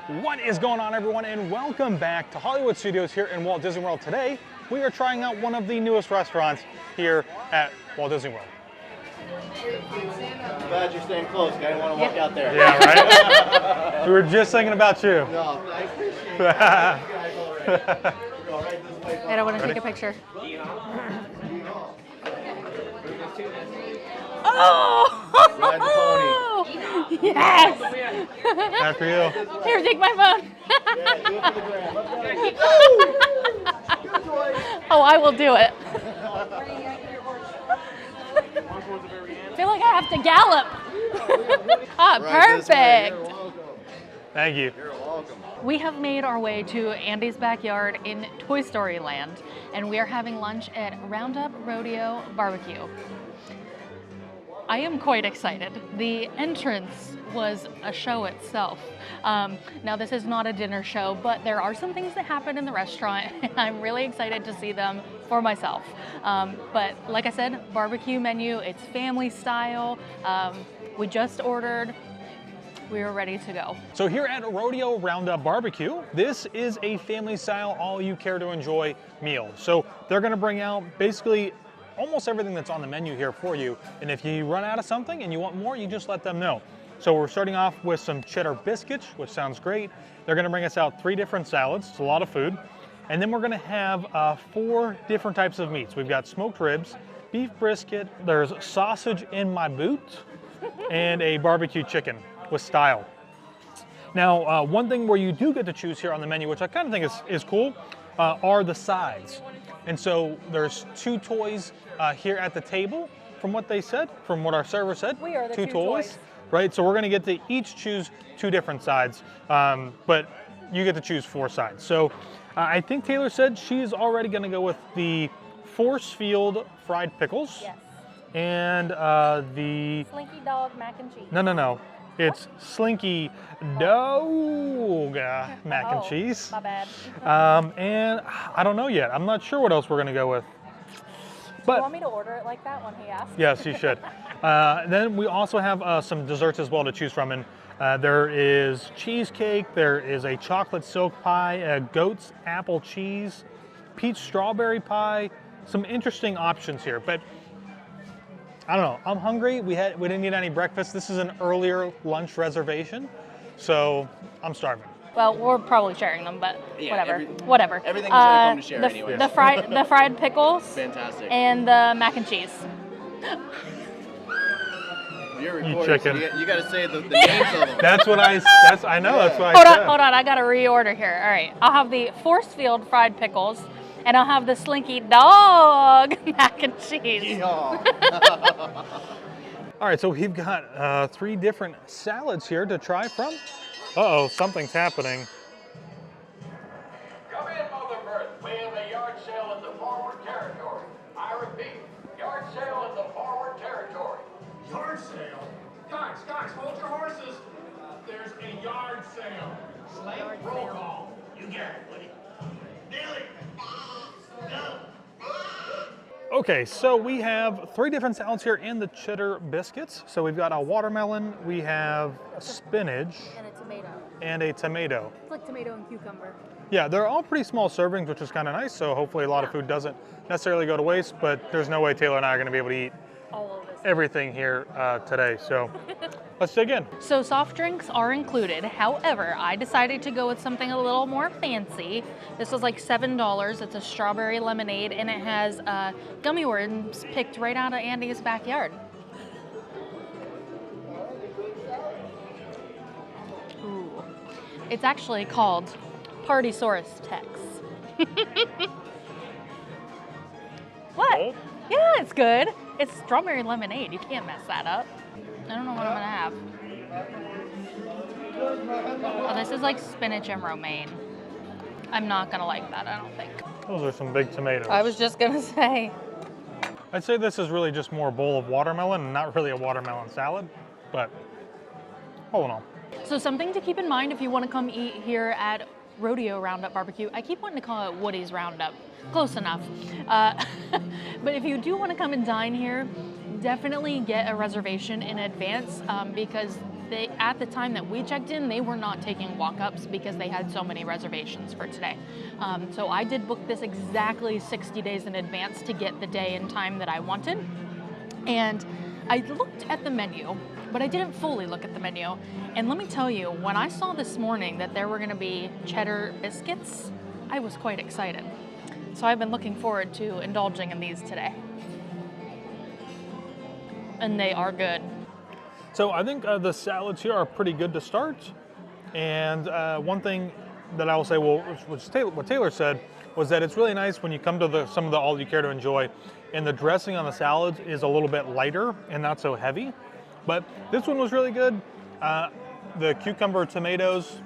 What is going on, everyone, and welcome back to Hollywood Studios here in Walt Disney World. Today, we are trying out one of the newest restaurants here at Walt Disney World. I'm glad you're staying close. I didn't want to walk out there. Yeah, right? We were just thinking about you. No, I appreciate it. You guys already. Go right this way. I don't want to take a picture. Ride the pony. Yes! After you. Here, take my phone. Yeah, do it for the gram. Let's go. Oh, I will do it. I feel like I have to gallop. Ah, Right this way. perfect. You're welcome. Thank you. You're welcome. We have made our way to Andy's backyard in Toy Story Land, and we are having lunch at Roundup Rodeo Bbq. I am quite excited. The entrance was a show itself. Now this is not a dinner show, but there are some things that happen in the restaurant, and I'm really excited to see them for myself. But like I said, barbecue menu, it's family style. We just ordered. We are ready to go. So here at Rodeo Roundup Bbq, this is a family style, all you care to enjoy meal. So they're gonna bring out basically almost everything that's on the menu here for you. And if you run out of something and you want more, you just let them know. So we're starting off with some cheddar biscuits, which sounds great. They're gonna bring us out 3 different salads. It's a lot of food. And then we're gonna have 4 different types of meats. We've got smoked ribs, beef brisket, there's sausage in my boot, and a barbecue chicken with style. Now, one thing where you do get to choose here on the menu, which I kind of think is cool, are the sides. And so there's 2 toys here at the table, from what they said, from what our server said. We are the 2 two toys, toys. right? So we're gonna get to each choose 2 different sides, but you get to choose 4 sides. So I think Taylor said she's already gonna go with the force field fried pickles. Yes. And the, Slinky dog mac and cheese. no. It's Slinky Dog mac and Oh, cheese. my bad. And I don't know yet. I'm not sure what else we're gonna go with. You But want me to order it like that when he asked? yes, you should. Then we also have some desserts as well to choose from. And there is cheesecake, there is a chocolate silk pie, a goat's apple cheese, peach strawberry pie, some interesting options here. But I don't know, I'm hungry. We didn't eat any breakfast. This is an earlier lunch reservation, so I'm starving. Well, we're probably sharing them, but Yeah, whatever. everything's gonna come to share the, anyway. The fried pickles. Fantastic. And the mac and cheese. You're You recording, chicken. so you got to say the names of them. That's what I know. That's what I said. Hold on, I gotta reorder here. All right, I'll have the force field fried pickles, and I'll have the Slinky dog mac and cheese. Yeehaw. All right, so we've got 3 different salads here to try from. Uh-oh, something's happening. Come in, Mother Earth. We have a yard sale in the forward territory. I repeat, yard sale in the forward territory. Yard sale? Guys, hold your horses. There's a yard sale. Slate, roll call. You get it, Woody. Nearly. Go. Okay, so we have 3 different salads here and the cheddar biscuits. So we've got a watermelon, we have spinach, And a tomato. and a tomato. It's like tomato and cucumber. Yeah, they're all pretty small servings, which is kind of nice. So hopefully a lot of food doesn't necessarily go to waste, but there's no way Taylor and I are gonna be able to eat All of this. everything here today. So let's dig in. So soft drinks are included. However, I decided to go with something a little more fancy. This was like $7. It's a strawberry lemonade, and it has gummy worms picked right out of Andy's backyard. Ooh. It's actually called Partysaurus Tex. What? Cold? Yeah, it's good. It's strawberry lemonade. You can't mess that up. I don't know what I'm gonna have. Oh, this is like spinach and romaine. I'm not gonna like that, I don't think. Those are some big tomatoes. I was just gonna say. I'd say this is really just more a bowl of watermelon and not really a watermelon salad, but all in all. So something to keep in mind if you want to come eat here at Rodeo Roundup Bbq. I keep wanting to call it Woody's Roundup. Close enough. But if you do want to come and dine here, definitely get a reservation in advance because at the time that we checked in, they were not taking walk-ups because they had so many reservations for today. So I did book this exactly 60 days in advance to get the day and time that I wanted. And I looked at the menu, but I didn't fully look at the menu. And let me tell you, when I saw this morning that there were gonna be cheddar biscuits, I was quite excited. So I've been looking forward to indulging in these today. And they are good. So I think the salads here are pretty good to start. And one thing that I will say, well, what Taylor said, was that it's really nice when you come to some of the all you care to enjoy, and the dressing on the salads is a little bit lighter and not so heavy. But this one was really good. The cucumber tomatoes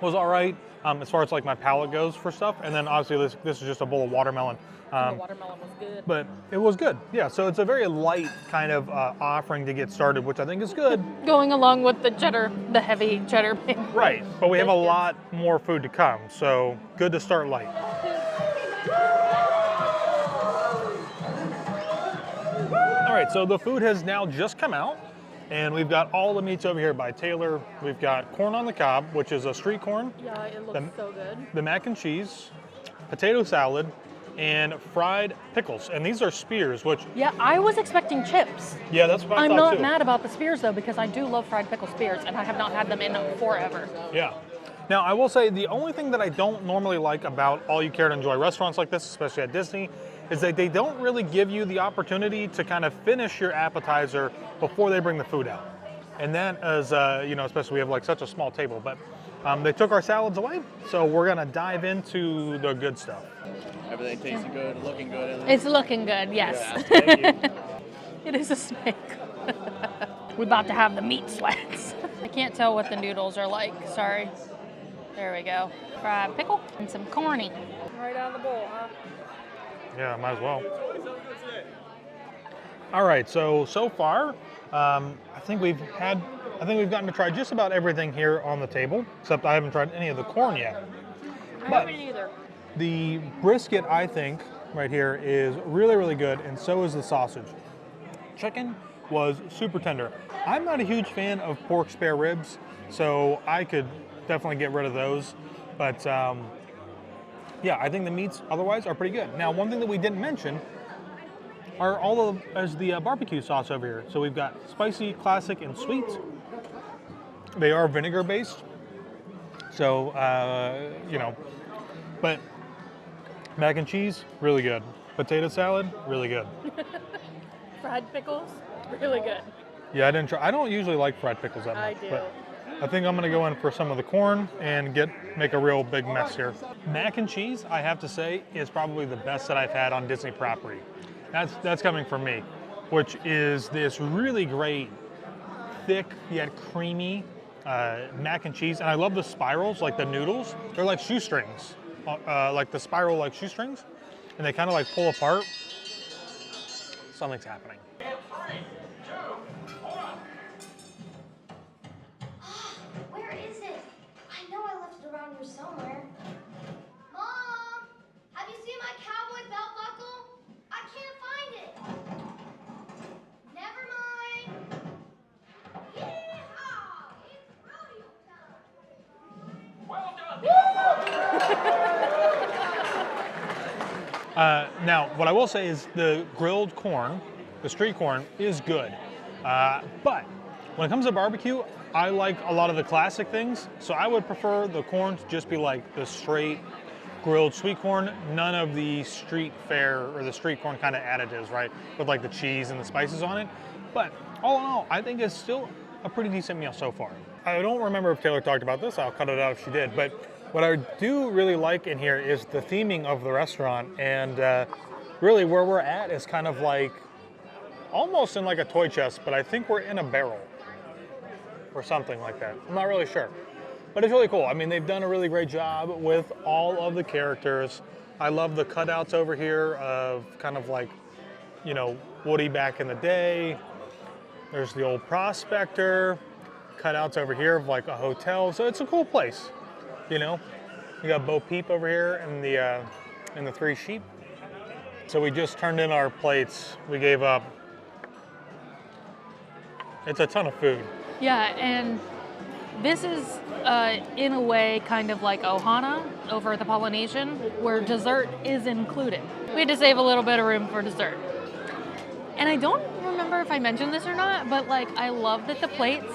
was all right as far as like my palate goes for stuff. And then obviously this is just a bowl of watermelon. The watermelon was good. But it was good. Yeah, so it's a very light kind of offering to get started, which I think is good. Going along with the cheddar, the heavy cheddar. Right, but we have a lot more food to come, so good to start light. All right, so the food has now just come out, and we've got all the meats over here by Taylor. We've got corn on the cob, which is a street corn. Yeah, it looks so good. The mac and cheese, potato salad, and fried pickles. And these are spears, which... Yeah, I was expecting chips. Yeah, that's what I I'm thought not too. mad about the spears though, because I do love fried pickle spears, and I have not had them in forever. Yeah. Now, I will say the only thing that I don't normally like about all you care to enjoy restaurants like this, especially at Disney, is that they don't really give you the opportunity to kind of finish your appetizer before they bring the food out. And that is, you know, especially we have like such a small table, but they took our salads away, so we're gonna dive into the good stuff. Everything tasting good, looking good. It's looking good, yes. Yeah, thank you. It is a snake. We're about to have the meat sweats. I can't tell what the noodles are like, sorry. There we go. Fried pickle and some corny. Right out of the bowl, huh? Yeah, might as well. All right, so far, I think we've gotten to try just about everything here on the table, except I haven't tried any of the corn yet. I haven't either. The brisket, I think, right here is really, really good, and so is the sausage. Chicken was super tender. I'm not a huge fan of pork spare ribs, so I could definitely get rid of those. But yeah, I think the meats otherwise are pretty good. Now, one thing that we didn't mention are the barbecue sauce over here. So we've got spicy, classic, and sweet. They are vinegar based, so you know, but mac and cheese, really good. Potato salad, really good. Fried pickles, really good. Yeah, I didn't try. I don't usually like fried pickles that much. I do. But I think I'm gonna go in for some of the corn and make a real big mess here. Mac and cheese, I have to say, is probably the best that I've had on Disney property. That's coming from me, which is this really great, thick yet creamy mac and cheese. And I love the spirals, like the noodles. They're like shoestrings, like the spiral like shoestrings, and they kind of like pull apart. Something's happening. In 3, 2, 1. Where is it? I know I left it around here somewhere. Mom, have you seen my cowboy belt buckle? I can't find it. Never mind. Yeehaw! It's rodeo time. Well done. Now, what I will say is the grilled corn, the street corn, is good. But when it comes to barbecue, I like a lot of the classic things. So I would prefer the corn to just be like the straight grilled sweet corn, none of the street fare or the street corn kind of additives, right? With like the cheese and the spices on it. But all in all, I think it's still a pretty decent meal so far. I don't remember if Taylor talked about this. I'll cut it out if she did. But what I do really like in here is the theming of the restaurant. And really where we're at is kind of like almost in like a toy chest, but I think we're in a barrel or something like that. I'm not really sure. But it's really cool. I mean, they've done a really great job with all of the characters. I love the cutouts over here of kind of like, you know, Woody back in the day. There's the old prospector. Cutouts over here of like a hotel. So it's a cool place, you know. You got Bo Peep over here and the 3 sheep. So we just turned in our plates. We gave up. It's a ton of food. Yeah, and this is in a way kind of like Ohana over at the Polynesian, where dessert is included. We had to save a little bit of room for dessert. And I don't remember if I mentioned this or not, but like I love that the plates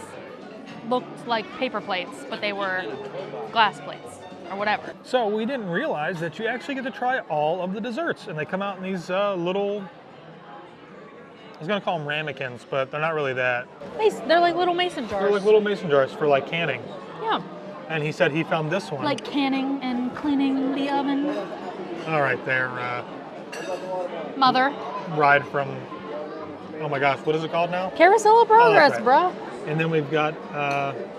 looked like paper plates, but they were glass plates or whatever. So we didn't realize that you actually get to try all of the desserts, and they come out in these little, I was gonna call them ramekins, but they're not really that. They're like little mason jars. They're like little mason jars for like canning. Yeah. And he said he found this one. Like canning and cleaning the oven. All right, there. Mother. Ride from, oh my gosh, what is it called now? Carousel of Progress, right. bro. And then we've got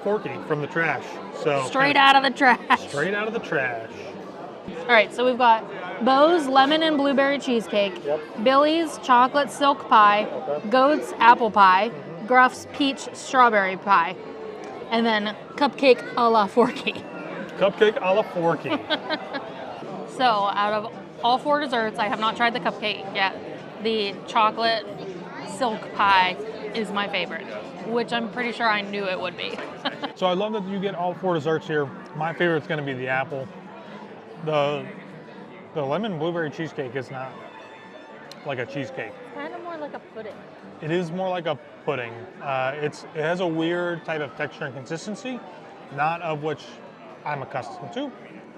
Forky from the trash. So Straight out of the trash. Straight out of the trash. All right, so we've got Bo's lemon and blueberry cheesecake, Billy's chocolate silk pie, Goat's apple pie, Gruff's peach strawberry pie, and then cupcake a la Forky. Cupcake a la Forky. So out of all 4 desserts, I have not tried the cupcake yet. The chocolate silk pie is my favorite, which I'm pretty sure I knew it would be. So I love that you get all 4 desserts here. My favorite's gonna be the apple. The lemon blueberry cheesecake is not like a cheesecake. Kind of more like a pudding. It is more like a pudding. It has a weird type of texture and consistency, not of which I'm accustomed to.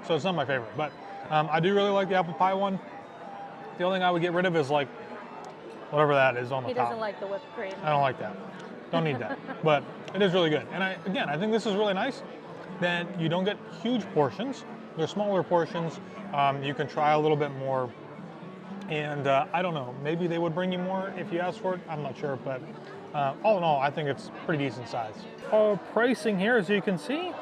So it's not my favorite, but I do really like the apple pie one. The only thing I would get rid of is like whatever that is on the top. He doesn't like the whipped cream. I don't like that. Don't need that. But it is really good. And I think this is really nice that you don't get huge portions. They're smaller portions. You can try a little bit more. And I don't know, maybe they would bring you more if you asked for it. I'm not sure, but all in all, I think it's pretty decent size. All pricing here, as you can see,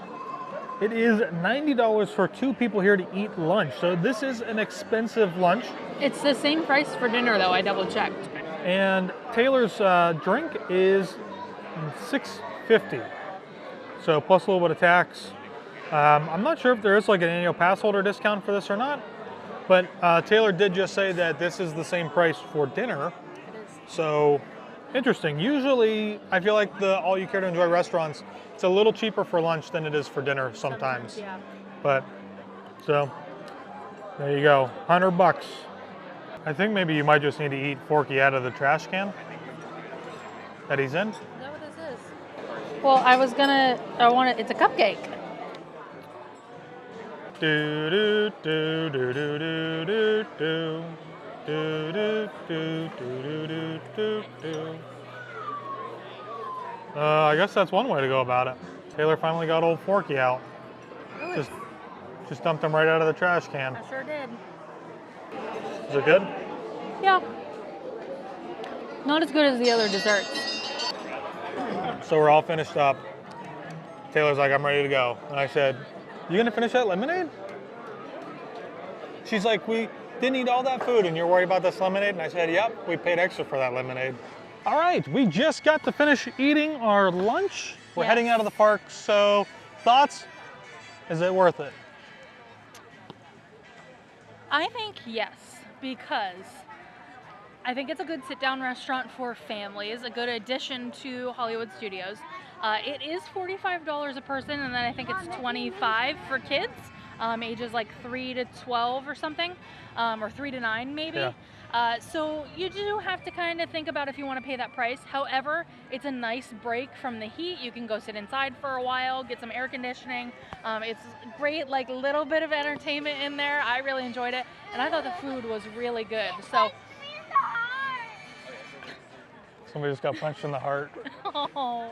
it is $90 for 2 people here to eat lunch. So this is an expensive lunch. It's the same price for dinner, though. I double checked. And Taylor's drink is $6.50. So plus a little bit of tax. I'm not sure if there is like an annual pass holder discount for this or not, but Taylor did just say that this is the same price for dinner. It is. So interesting. Usually I feel like the all you care to enjoy restaurants, it's a little cheaper for lunch than it is for dinner sometimes. Yeah. But so there you go, $100. I think maybe you might just need to eat Forky out of the trash can that he's in. Is that what this is? Well, it's a cupcake. Do do do do do do do do do do do do do do do. I guess that's one way to go about it. Taylor finally got old Forky out. Just dumped him right out of the trash can. I sure did. Is it good? Yeah. Not as good as the other desserts. So we're all finished up. Taylor's like, I'm ready to go. And I said, you gonna finish that lemonade? She's like, we didn't eat all that food and you're worried about this lemonade? And I said, yep, we paid extra for that lemonade. All right, we just got to finish eating our lunch. We're heading out of the park, so thoughts? Is it worth it? I think yes, because I think it's a good sit-down restaurant for families, a good addition to Hollywood Studios. It is $45 a person, and then I think it's $25 for kids, ages like 3 to 12 or something, or 3 to 9 maybe. Yeah. So you do have to kind of think about if you want to pay that price. However, it's a nice break from the heat. You can go sit inside for a while, get some air conditioning. It's great, like little bit of entertainment in there. I really enjoyed it, and I thought the food was really good. So. Somebody just got punched in the heart. Oh.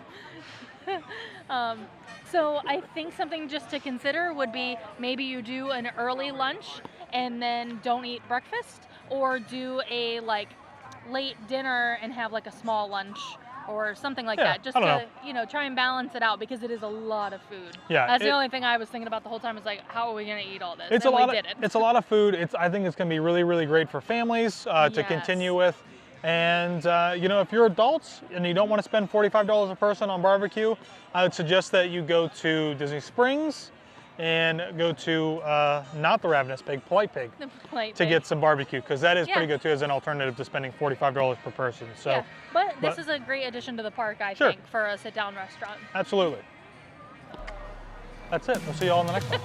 So I think something just to consider would be maybe you do an early lunch and then don't eat breakfast, or do a like late dinner and have like a small lunch or something like that, just to try and balance it out, because it is a lot of food. Yeah, that's the only thing I was thinking about the whole time, is like, how are we gonna eat all this? It's and a lot. We did it. It's a lot of food. I think it's gonna be really, really great for families to continue with. And if you're adults and you don't want to spend $45 a person on barbecue, I would suggest that you go to Disney Springs and go to not the Ravenous Pig, Polite Pig, The Polite to Pig. get some barbecue, because that is Yeah. pretty good too as an alternative to spending $45 per person. So, Yeah, but this is a great addition to the park, I Sure. think, for a sit-down restaurant. absolutely. That's it. We'll see you all in the next one.